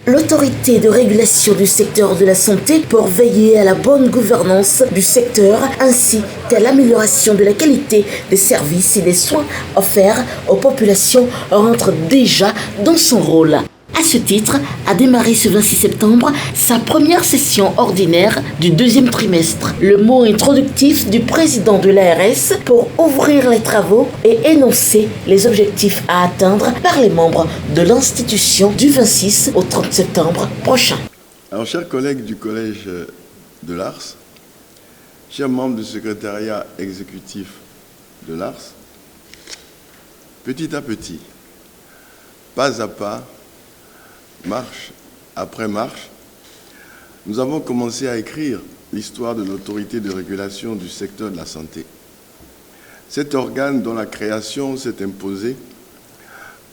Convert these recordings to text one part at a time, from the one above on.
L'autorité de régulation du secteur de la santé pour veiller à la bonne gouvernance du secteur ainsi qu'à l'amélioration de la qualité des services et des soins offerts aux populations rentre déjà dans son rôle. À ce titre, a démarré ce 26 septembre sa première session ordinaire du deuxième trimestre. Le mot introductif du président de l'ARS pour ouvrir les travaux et énoncer les objectifs à atteindre par les membres de l'institution du 26 au 30 septembre prochain. Alors, chers collègues du Collège de l'Ars, chers membres du secrétariat exécutif de l'Ars, petit à petit, pas à pas, marche après marche, nous avons commencé à écrire l'histoire de l'autorité de régulation du secteur de la santé. Cet organe dont la création s'est imposée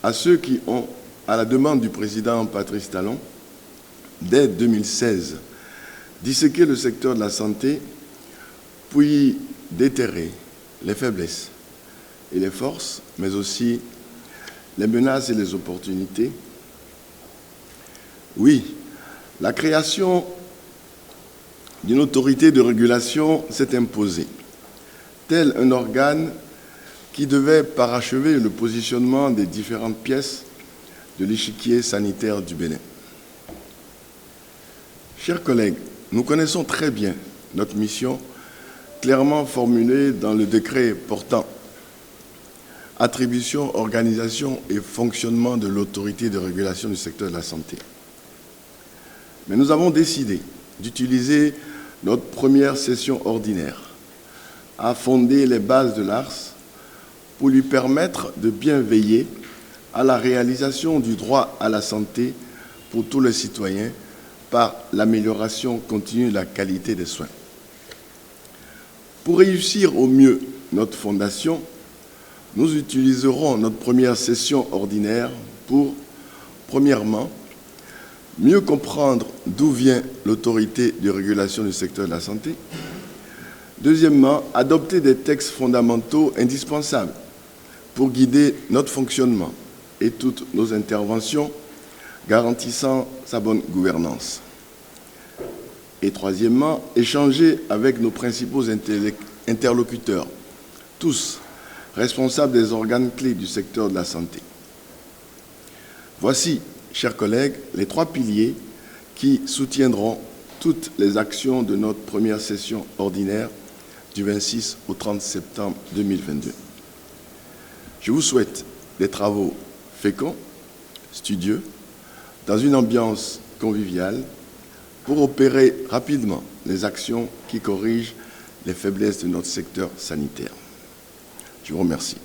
à ceux qui ont, à la demande du président Patrice Talon, dès 2016, disséqué le secteur de la santé, puis déterrer les faiblesses et les forces, mais aussi les menaces et les opportunités. Oui, la création d'une autorité de régulation s'est imposée, tel un organe qui devait parachever le positionnement des différentes pièces de l'échiquier sanitaire du Bénin. Chers collègues, nous connaissons très bien notre mission, clairement formulée dans le décret portant attribution, organisation et fonctionnement de l'autorité de régulation du secteur de la santé. Mais nous avons décidé d'utiliser notre première session ordinaire à fonder les bases de l'ARS pour lui permettre de bien veiller à la réalisation du droit à la santé pour tous les citoyens par l'amélioration continue de la qualité des soins. Pour réussir au mieux notre fondation, nous utiliserons notre première session ordinaire pour, premièrement, mieux comprendre d'où vient l'autorité de régulation du secteur de la santé. Deuxièmement, adopter des textes fondamentaux indispensables pour guider notre fonctionnement et toutes nos interventions, garantissant sa bonne gouvernance. Et troisièmement, échanger avec nos principaux interlocuteurs, tous responsables des organes clés du secteur de la santé. Voici, chers collègues, les trois piliers qui soutiendront toutes les actions de notre première session ordinaire du 26 au 30 septembre 2022. Je vous souhaite des travaux féconds, studieux, dans une ambiance conviviale, pour opérer rapidement les actions qui corrigent les faiblesses de notre secteur sanitaire. Je vous remercie.